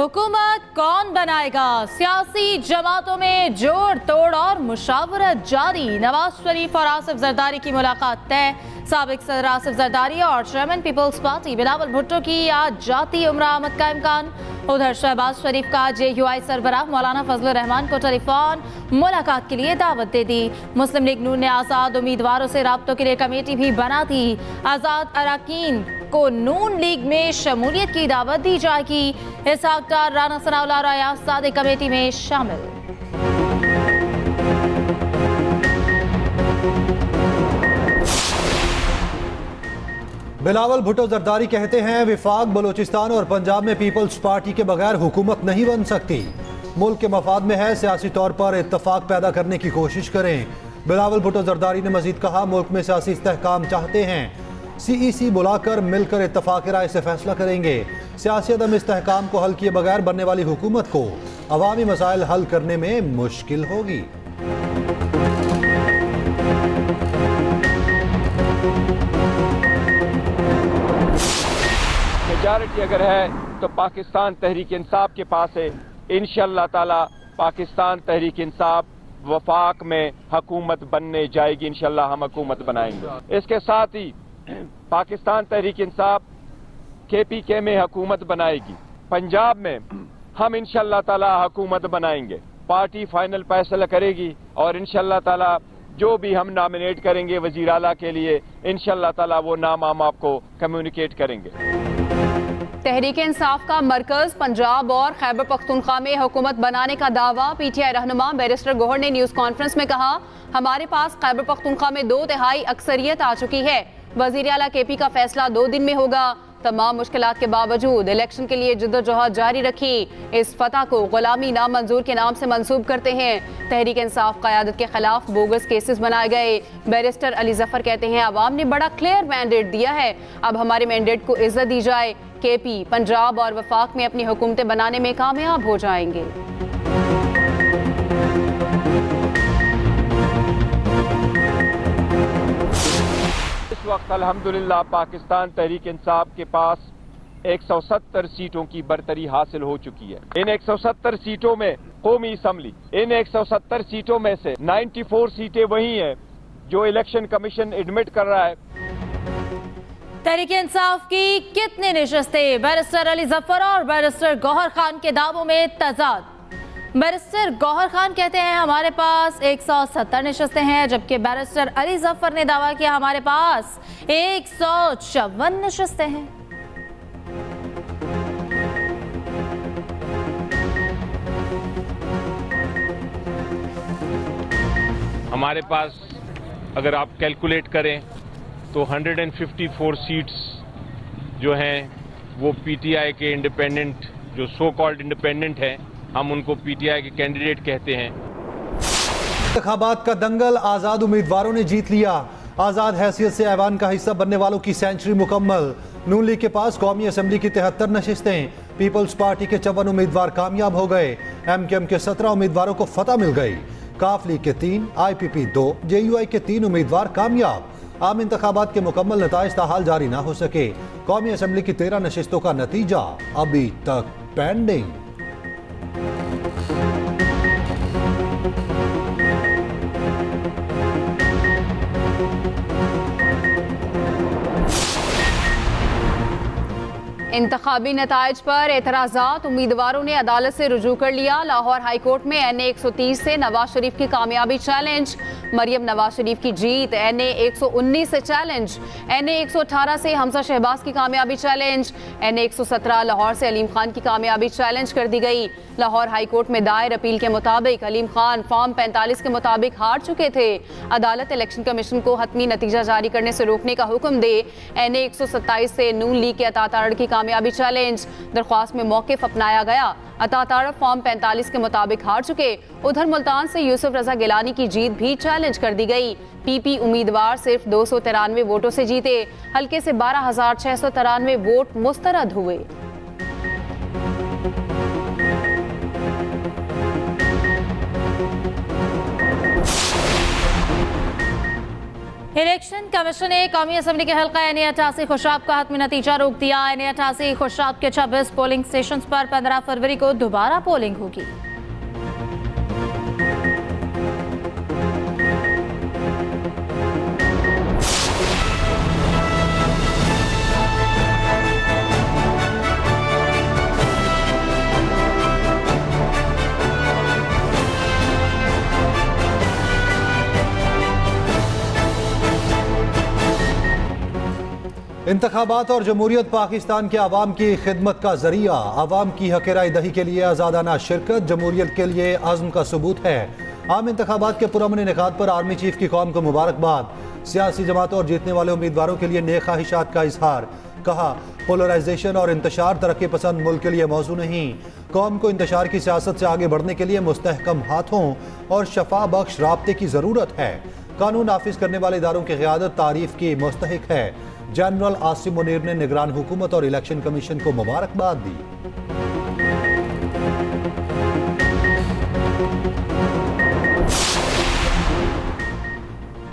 हुकूमत कौन बनाएगा? सियासी जमातों में जोड़ तोड़ और मुशावरत जारी। नवाज शरीफ और आसिफ जरदारी की मुलाकात तय। साबिक सदर आसिफ जरदारी और chairman Peoples Party Bilawal Bhutto की आज जाती उम्र आमद का इम्कान। उधर शहबाज शरीफ का JUI सरबराह मौलाना फजलुर रहमान को टेलीफोन मुलाकात के लिए दावत दे दी। मुस्लिम लीग नून ने आज़ाद उम्मीदवारों से राब्तों के लिए कमेटी भी बना दी। आज़ाद अरकान को नून लीग में शमूलियत की दावत दी जाएगी। इसहाक डार, राना सनाउल्लाह और अयाज सादिक कमेटी में शामिल। बिलावल भुट्टो जरदारी कहते हैं विफाक बलूचिस्तान और पंजाब में पीपल्स पार्टी के बगैर हुकूमत नहीं बन सकती। मुल्क के मफाद में है, सियासी तौर पर इत्तफाक पैदा करने की कोशिश करें। बिलावल भुट्टो जरदारी ने मजीद कहा मुल्क में सियासी इस्तेहकाम चाहते हैं, CEC बुलाकर मिलकर इत्तफाक राय से फैसला करेंगे। सियासी अदम इस्तेहकाम को हल किए बगैर बनने वाली हुकूमत को अवामी मसाइल हल करने में मुश्किल होगी। मेजॉरिटी अगर है तो पाकिस्तान तहरीक इंसाफ के पास है। इंशाअल्लाह ताला पाकिस्तान तहरीक इंसाफ वफाक में हुकूमत बनने जाएगी। इंशाअल्लाह हम हुकूमत बनाएंगे। इसके साथ ही पाकिस्तान तहरीक इंसाफ KPK में हुकूमत बनाएगी। पंजाब में हम इंशाअल्लाह ताला हुकूमत बनाएंगे। पार्टी फाइनल फैसला करेगी और इंशाअल्लाह ताला जो भी हम नॉमिनेट करेंगे वजीर आला के लिए, इंशाअल्लाह ताला वो नाम हम आपको कम्युनिकेट करेंगे। तहरीक इंसाफ का मरकज पंजाब और खैबर पख्तूनख्वा में हुकूमत बनाने का दावा। PTI रहनुमा बैरिस्टर गौहर ने न्यूज कॉन्फ्रेंस में कहा, हमारे पास खैबर पख्तूनख्वा में 2/3 अक्सरियत आ चुकी है। वजीर आला KP का फैसला 2 दिन में होगा। तमाम मुश्किलात के बावजूद इलेक्शन के लिए जद्दोजहद जारी रखी। इस फतह को गुलामी नामंजूर के नाम से मंसूब करते हैं। तहरीक इंसाफ क़यादत के खिलाफ बोगस केसेस बनाए गए। बैरिस्टर अली जफर कहते हैं अवाम ने बड़ा क्लियर मैंडेट दिया है, अब हमारे मैंडेट को इज्जत दी जाए। KP पंजाब और वफाक में अपनी हुकूमतें बनाने में कामयाब हो जाएंगे। इस वक्त अल्हम्दुलिल्लाह पाकिस्तान तहरीक इंसाफ के पास 170 सीटों की बरतरी हासिल हो चुकी है। इन 170 सीटों में कौमी असम्बली, इन 170 सीटों में से 94 सीटें वही हैं जो इलेक्शन कमीशन एडमिट कर रहा है। तहरीक इंसाफ की कितनी नशस्तें? बैरिस्टर अली जफर और बैरिस्टर गौहर खान के दावों में तजाद। बैरिस्टर गौहर खान कहते हैं हमारे पास 170 नशस्तें हैं, जबकि बैरिस्टर अली जफर ने दावा किया हमारे पास 154 नशस्तें हैं। हमारे पास अगर आप कैलकुलेट करें तो 154 सीट्स जो हैं वो PTI के इंडिपेंडेंट, जो सो कॉल्ड इंडिपेंडेंट हैं, हम उनको PTI के कैंडिडेट कहते हैं। इंतखाबात का दंगल, आज़ाद उम्मीदवारों ने जीत लिया। आज़ाद हैसियत से ऐवान का हिस्सा बनने वालों की सेंचुरी मुकम्मल। नून लीग के पास कौमी असम्बली की 73 नशिस्तें। पीपल्स पार्टी के 54 उम्मीदवार कामयाब हो गए। MKM के 17 उम्मीदवारों को फतह मिल गई। काफ लीग के 3, IPP 2, JUI के 3 उम्मीदवार कामयाब। आम इंतखाबात के मुकम्मल नताइज ताहाल जारी ना हो सके। कौमी असम्बली की 13 नशिस्तों का नतीजा अभी तक पेंडिंग। इंतखाबी नताइज पर एतराज़ात, उम्मीदवारों ने अदालत से रुजू कर लिया। लाहौर हाई कोर्ट में NA 130 से नवाज शरीफ की कामयाबी चैलेंज। मरियम नवाज शरीफ की जीत। NA 119 से चैलेंज। NA 118 से हमजा शहबाज की कामयाबी चैलेंज। NA 117 लाहौर से अलीम खान की कामयाबी चैलेंज कर दी गई। लाहौर हाई कोर्ट में दायर अपील के मुताबिक अलीम खान फॉर्म 45 के मुताबिक हार चुके थे। अदालत इलेक्शन कमीशन को हतमी नतीजा जारी करने से रोकने का हुक्म दे। NA 127 से नून लीग के अता तारड़ की कामयाबी चैलेंज। दरख्वास्त में मौक़िफ़ अपनाया गया। अता तारड़ फॉर्म 45 के मुताबिक हार चुके। उधर मुल्तान से यूसुफ रजा गिलानी की जीत भी चैलेंज कर दी गई। PP उम्मीदवार सिर्फ 293 वोटों से जीते। हल्के से 12,693 वोट मुस्तरद हुए। इलेक्शन कमीशन ने कौमी असम्बली के हल्का NA-88 खुशाब का हतमी नतीजा रोक दिया। NA-88 खुशाब के 26 पोलिंग स्टेशन पर 15 फरवरी को दोबारा पोलिंग होगी। इंतखाबात और जमहूरियत पाकिस्तान के आवाम की खिदमत का जरिया, आवाम की हक राय दही के लिए आज़ादाना शिरकत जमहूरियत के लिए आज़म का सबूत है। आम इंतखाबात के पुरअमन इनेकाद पर आर्मी चीफ की कौम को मुबारकबाद। सियासी जमातों और जीतने वाले उम्मीदवारों के लिए नेक ख्वाहिशात का इजहार। कहा, पोलराइजेशन और इंतशार तरक्की पसंद मुल्क के लिए मौजू नहीं। कौम को इंतशार की सियासत से आगे बढ़ने के लिए मुस्तहकम हाथों और शफा बख्श राब्ते की ज़रूरत है। कानून नाफिज करने वाले इदारों की क़यादत तारीफ की मुस्तहिक है। जनरल आसिम मुनीर ने निगरान हुकूमत और इलेक्शन कमीशन को मुबारकबाद दी।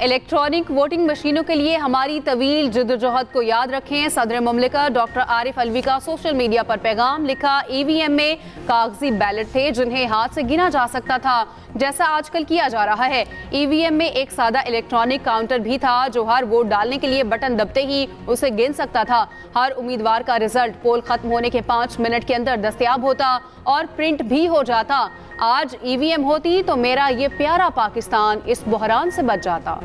इलेक्ट्रॉनिक वोटिंग मशीनों के लिए हमारी तवील जद्दोजहद को याद रखें। सदर मुमलिकत डॉक्टर आरिफ अलवी का सोशल मीडिया पर पैगाम। लिखा, EVM में कागजी बैलेट थे जिन्हें हाथ से गिना जा सकता था जैसा आजकल किया जा रहा है। EVM में एक सादा इलेक्ट्रॉनिक काउंटर भी था जो हर वोट डालने के लिए बटन दबते ही उसे गिन सकता था। हर उम्मीदवार का रिजल्ट पोल खत्म होने के 5 मिनट के अंदर दस्तयाब होता और प्रिंट भी हो जाता। आज EVM होती तो मेरा ये प्यारा पाकिस्तान इस बहरान से बच जाता।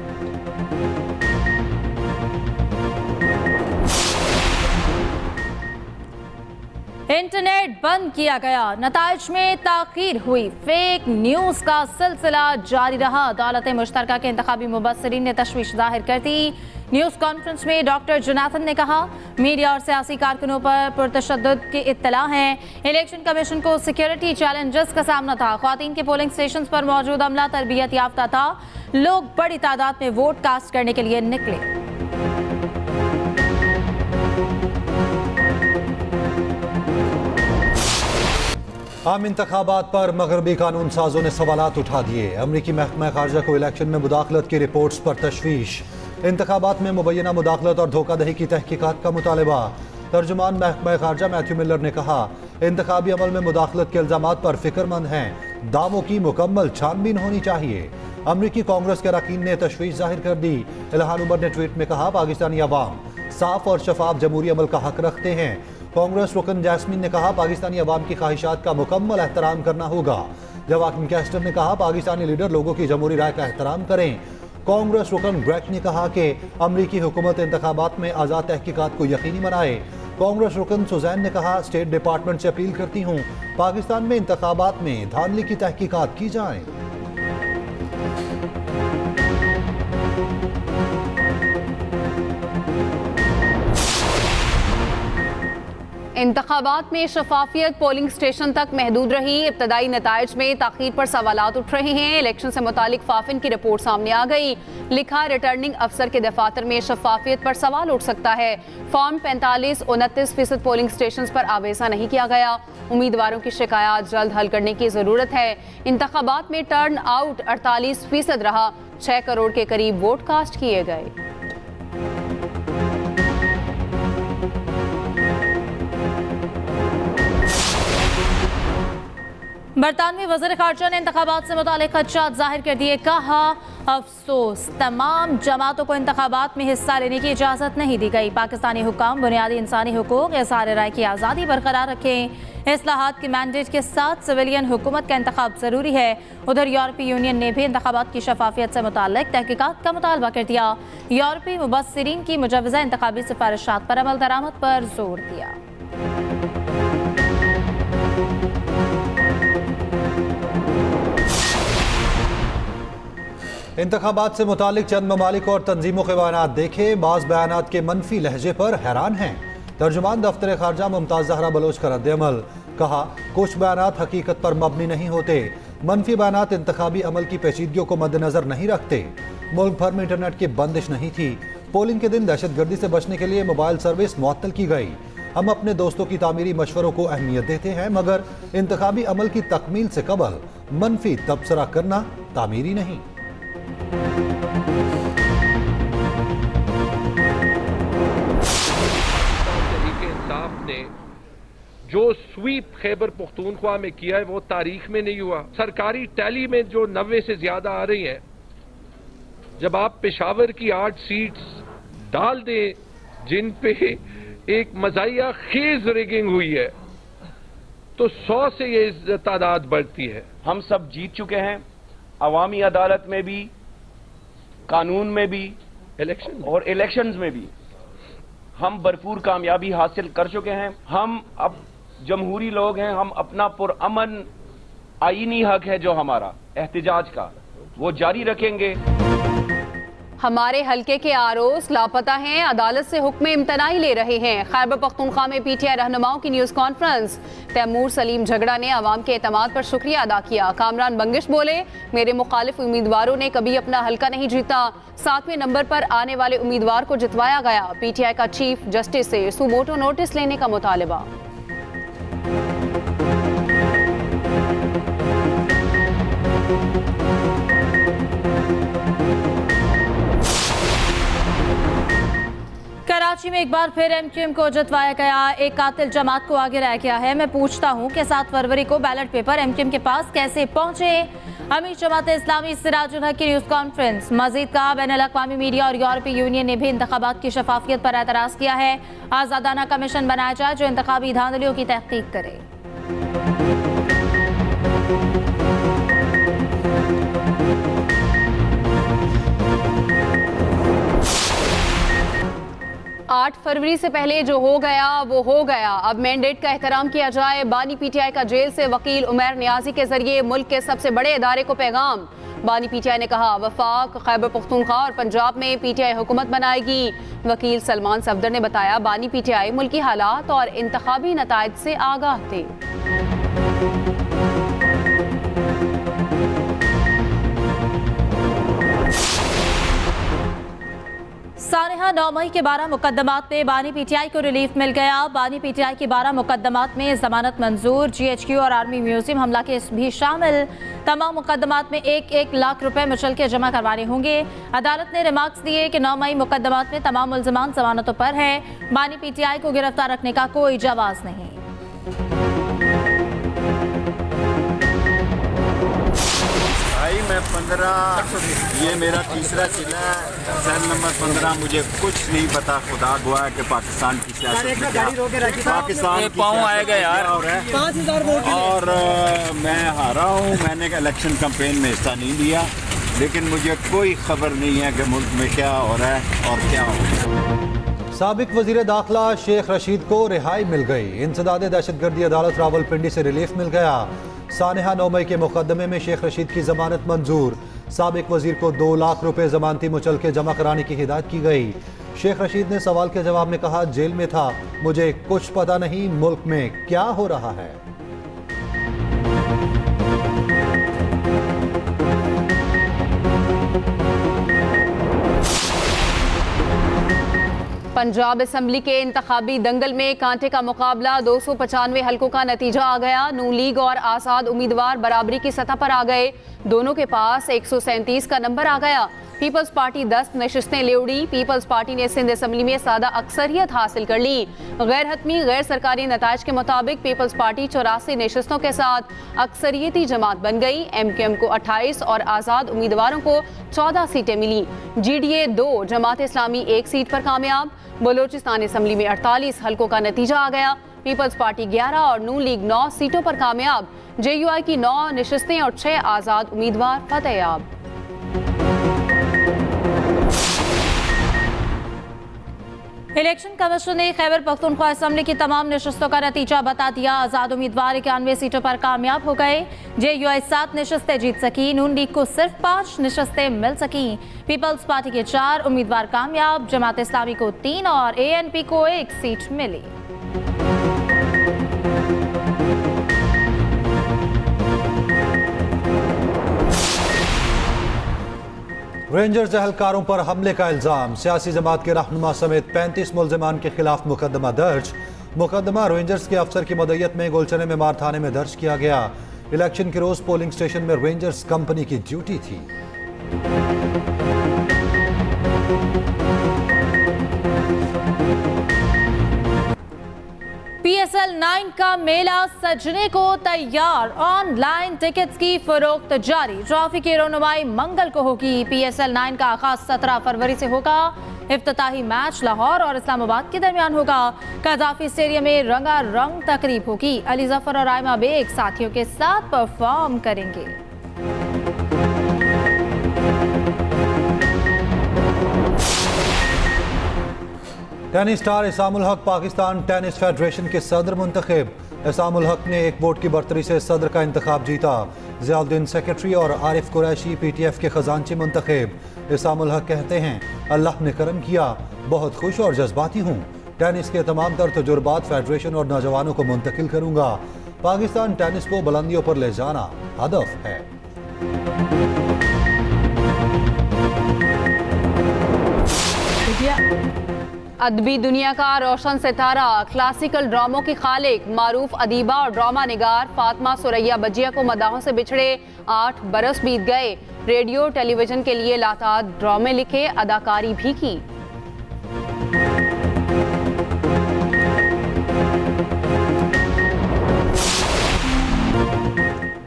इंटरनेट बंद किया गया, नताइज में ताखीर हुई, फेक न्यूज का सिलसिला जारी रहा। अदालत मुश्तरका के इंतखाबी मुबस्सिरीन ने तशवीश जाहिर कर दी। न्यूज़ कॉन्फ्रेंस में डॉक्टर जोनाथन ने कहा, मीडिया और सियासी कारकुनों पर पुरतशद्दुद की इत्तला है। इलेक्शन कमीशन को सिक्योरिटी चैलेंजेस का सामना था। ख्वातीन के पोलिंग स्टेशन पर मौजूद अमला तरबियत याफ्ता था। लोग बड़ी तादाद में वोट कास्ट करने के लिए निकले। आम इंतखाबात पर मगरबी कानून साजों ने सवालात उठा दिए। अमरीकी महकमा खारजा को इलेक्शन में मुदाखलत की रिपोर्ट्स पर तशवीश। इंतखाबात में मुबैना मुदाखलत और धोखाधड़ी की तहकीकात का मुतालबा। तर्जुमान महकमा खारजा मैथ्यू मिलर ने कहा, इंतखाबी अमल में मुदाखलत के इल्जामात पर फिक्रमंद हैं। दावों की मुकम्मल छानबीन होनी चाहिए। अमरीकी कांग्रेस के अरकान ने तशवीश जाहिर कर दी। इल्हान उमर ने ट्वीट में कहा, पाकिस्तानी अवाम साफ और शफाफ जमहूरी अमल का हक रखते हैं। कांग्रेस रुकन जैस्मीन ने कहा, पाकिस्तानी अवाम की ख्वाहिशात का मुकम्मल एहतराम करना होगा। जवाकिन कैस्टर ने कहा, पाकिस्तानी लीडर लोगों की जमहूरी राय का एहतराम करें। कांग्रेस रुकन ग्रेक ने कहा कि अमरीकी हुकूमत इंतखाबात में आज़ाद तहकीकात को यकीनी बनाए। कांग्रेस रुकन सुजैन ने कहा, स्टेट डिपार्टमेंट से अपील करती हूँ, पाकिस्तान में इंतखाबात में धांधली की तहकीकात की जाए। इंतखाबात में शफाफियत पोलिंग स्टेशन तक महदूद रही। इब्तदाई नताइज में ताखीर पर सवालात उठ रहे हैं। इलेक्शन से मुतालिक फाफिन की रिपोर्ट सामने आ गई। लिखा, रिटर्निंग अफसर के दफातर में शफाफियत पर सवाल उठ सकता है। फॉर्म 45-29% पोलिंग स्टेशन पर आवेजा नहीं किया गया। उम्मीदवारों की शिकायत जल्द हल करने की जरूरत है। इंतखाबात में टर्न आउट 48% रहा। 6 करोड़ के करीब वोट कास्ट किए गए। बरतानवी वज़ीर ख़ारजा ने इंतखाबात से मुतालिक खदशात जाहिर कर दिए। कहा, अफसोस, तमाम जमातों को इंतखाबात में हिस्सा लेने की इजाज़त नहीं दी गई। पाकिस्तानी हुक्काम बुनियादी इंसानी हुकूक, इज़हार राय की आज़ादी बरकरार रखें। इस्लाहात के मैंडेट के साथ सिविलियन हुकूमत का इंतखाब ज़रूरी है। उधर यूरोपीय यूनियन ने भी इंतखाबात की शफाफियत से मुतालिक तहकीकात का मुतालबा कर दिया। यूरोपीय मुबस्सिरीन की मुजवज़ा इंतखाबी सिफारिशात पर अमल दरामद पर जोर दिया। इंतखाबात से मुतालिक चंद ममालिक और तंजीमों के बयानात देखे। बाज़ बयानात के मनफी लहजे पर हैरान हैं। तर्जुमान दफ्तर खारजा मुमताज़ ज़हरा बलोच का रद्द-ए-अमल। कहा, कुछ बयानात हकीकत पर मबनी नहीं होते। मनफी बयानात इंतखाबी अमल की पेचीदगियों को मद्देनजर नहीं रखते। मुल्क भर में इंटरनेट की बंदिश नहीं थी। पोलिंग के दिन दहशतगर्दी से बचने के लिए मोबाइल सर्विस मुअत्तल की गई। हम अपने दोस्तों की तामीरी मशवरों को अहमियत देते हैं, मगर इंतखाबी अमल की तकमील से कबल मनफी तबसरा करना तामीरी नहीं। जो स्वीप खैबर पख्तूनख्वा में किया है वो तारीख में नहीं हुआ। सरकारी टैली में जो 90 से ज्यादा आ रही है, जब आप पेशावर की 8 सीट्स डाल दें जिन पे एक मजाया खेज रिगिंग हुई है, तो 100 से ये तादाद बढ़ती है। हम सब जीत चुके हैं, अवामी अदालत में भी, कानून में भी, इलेक्शंस में भी हम भरपूर कामयाबी हासिल कर चुके हैं। हम अब जमहूरी लोग हैं, हम अपना पुरअमन आईनी हक है जो हमारा एहतिजाज का, वो जारी रखेंगे। हमारे हलके के आरोस लापता हैं, अदालत से हुक्म इम्तनाई ले रहे हैं। खैबर पख्तूनख्वा में पीटीआई रहनुमाओं की न्यूज कॉन्फ्रेंस। तैमूर सलीम झगड़ा ने अवाम के एतमाद पर शुक्रिया अदा किया। कामरान बंगिश बोले, मेरे मुखालिफ उम्मीदवारों ने कभी अपना हलका नहीं जीता, 7वें नंबर पर आने वाले उम्मीदवार को जितवाया गया। पीटीआई का चीफ जस्टिस से सुमोटो नोटिस लेने का मुतालबा। कराची में एक बार फिर एमक्यूएम को जितवाया गया। एक कातिल जमात को आगे रह गया है। मैं पूछता हूं कि 7 फरवरी को बैलेट पेपर एमक्यूएम के पास कैसे पहुंचे। अमीर जमात इस्लामी सिराजुल हक की न्यूज कॉन्फ्रेंस। मजीद कहा, बैनुल अक़वामी मीडिया और यूरोपीय यूनियन ने भी इंतखाबात की शफाफियत पर एतराज किया है। आज़ादाना कमीशन बनाया जाए जो इंतखाबी धांधलियों की तहकीक करे। 8 फरवरी से पहले जो हो गया वो हो गया। अब मैंडेट का एहतराम किया जाए। बानी पीटीआई का जेल से वकील उमैर नियाजी के जरिए मुल्क के सबसे बड़े इदारे को पैगाम। बानी पीटीआई ने कहा, वफाक, खैबर पख्तूनख्वा और पंजाब में पीटीआई हुकूमत बनाएगी। वकील सलमान सफदर ने बताया, बानी पीटीआई मुल्की हालात और इंतखाबी नताइज से आगाह थे। सानिहा 9 मई के 12 मुकदमात में बानी पीटीआई को रिलीफ मिल गया। बानी पीटीआई की 12 मुकदमात में जमानत मंजूर। जीएचक्यू और आर्मी म्यूजियम हमला केस भी शामिल। तमाम मुकदमात में 1-1 लाख रुपए मुचल के जमा करवाने होंगे। अदालत ने रिमार्क्स दिए कि 9 मई मुकदमात में तमाम मुल्ज़िमान जमानतों पर है। बानी पीटीआई को गिरफ्तार रखने का कोई जवाज नहीं। मैं 15, ये मेरा तीसरा जिला है, सेल नंबर 15। मुझे कुछ नहीं पता, खुदा गवाह कि पाकिस्तान की सियासत में क्या, पाकिस्तान पाँव आएगा यार। और मैं हारा हूँ, मैंने इलेक्शन कैंपेन में हिस्सा नहीं लिया, लेकिन मुझे कोई खबर नहीं है कि मुल्क में क्या हो रहा है और क्या हो रहा है। साबिक वजीर दाखिला शेख रशीद को रिहाई मिल गई। इंसदाद दहशतगर्दी अदालत रावलपिंडी से रिलीफ मिल गया। सानिहा 9 मई के मुकदमे में शेख रशीद की जमानत मंजूर। साबिक वजीर को 2 लाख रुपए जमानती मुचल के जमा कराने की हिदायत की गई। शेख रशीद ने सवाल के जवाब में कहा, जेल में था, मुझे कुछ पता नहीं मुल्क में क्या हो रहा है। पंजाब असम्बली के इंतखाबी दंगल में कांटे का मुकाबला। 295 हलकों का नतीजा आ गया। नून लीग और आज़ाद उम्मीदवार बराबरी की सतह पर आ गए। दोनों के पास 137 का नंबर आ गया। पीपल्स पार्टी 10 नशिस्तें ले उड़ी। पीपल्स पार्टी ने सिंध असम्बली में सादा अक्सरियत हासिल कर ली। गैर हतमी गैर सरकारी नताइज के मुताबिक पीपल्स पार्टी 84 नशिस्तों के साथ अक्सरियती जमात बन गई। एमक्यूएम को 28 और आज़ाद उम्मीदवारों को 14 सीटें मिली। जीडीए 2, जमात इस्लामी 1 सीट पर कामयाब। बलोचिस्तान असम्बली में 48 हलकों का नतीजा आ गया। पीपल्स पार्टी 11 और नून लीग 9 सीटों पर कामयाब। जेयूआई की 9 नशिस्तें और 6 आज़ाद उम्मीदवार फतेहयाब। इलेक्शन कमीशन ने खैबर पख्तूनख्वा असम्बली की तमाम नशस्तों का नतीजा बता दिया। आज़ाद उम्मीदवार 91 सीटों पर कामयाब हो गए। जेयूआई 7 नशस्तें जीत सकी। नून लीग को सिर्फ 5 नशस्तें मिल सकी। पीपल्स पार्टी के 4 उम्मीदवार कामयाब। जमात इस्लामी को 3 और एएनपी को 1 सीट मिली। रेंजर्स एहलकारों पर हमले का इल्जाम। सियासी जमात के रहनुमा समेत 35 मुल्जिमान के खिलाफ मुकदमा दर्ज। मुकदमा रेंजर्स के अफसर की मदयत में गोलचने में मार थाने में दर्ज किया गया। इलेक्शन के रोज पोलिंग स्टेशन में रेंजर्स कंपनी की ड्यूटी थी। PSL 9 का मेला सजने को तैयार, ऑनलाइन टिकट्स की फरोख्त जारी। ट्रॉफी की रौनुमाई मंगल को होगी। PSL 9 का आगाज 17 फरवरी से होगा। इफ्तिताही मैच लाहौर और इस्लामाबाद के दरमियान होगा। कज़ाफी स्टेडियम में रंगारंग तकरीब होगी। अली जफर और आयमा बेग साथियों के साथ परफॉर्म करेंगे। टेनिस स्टार इसामुल हक पाकिस्तान टेनिस फेडरेशन के सदर मुंतखब। इसामुल हक ने एक वोट की बरतरी से सदर का इंतखाब जीता। ज़ियाउद्दीन सेक्रेटरी और आरिफ कुरैशी PTF के खजांची मुंतखब। इसामुल हक कहते हैं, अल्लाह ने करम किया, बहुत खुश और जज्बाती हूँ। टेनिस के तमाम तर तजुर्बात फेडरेशन और नौजवानों को मुंतकिल करूँगा। पाकिस्तान टेनिस को बुलंदियों पर ले जाना हदफ है। अदबी दुनिया का रोशन सितारा, क्लासिकल ड्रामों की खालिक, मारूफ अदीबा और ड्रामा निगार फातिमा सुरैया बजिया को मदाहों से बिछड़े 8 बरस बीत गए। रेडियो टेलीविजन के लिए लाताद ड्रामे लिखे, अदाकारी भी की।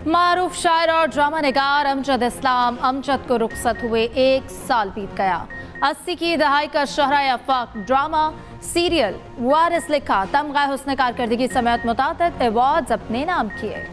मारूफ शायर और ड्रामा निगार अमजद इस्लाम अमजद को रुखसत हुए 1 साल बीत गया। 80 की दहाई का शहरा अफाक ड्रामा सीरियल वारिस लिखा, तमगा हुस्न कारकर्दगी समेत मुतादिद अवार्ड्स अपने नाम किए।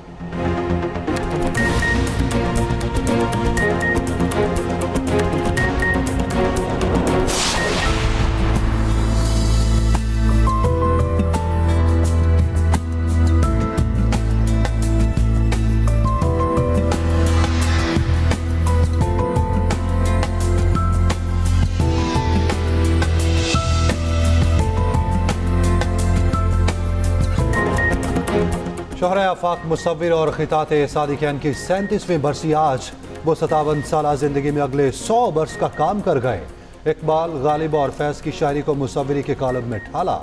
शोहरा आफाक मुसव्विर और खितात सादिक़ैन की 37वीं बरसी आज। वो 57 साल जिंदगी में अगले 100 बरस का काम कर गए। इकबाल, गालिब और फैज़ की शायरी को मुसव्विरी के कॉलम में ढाला।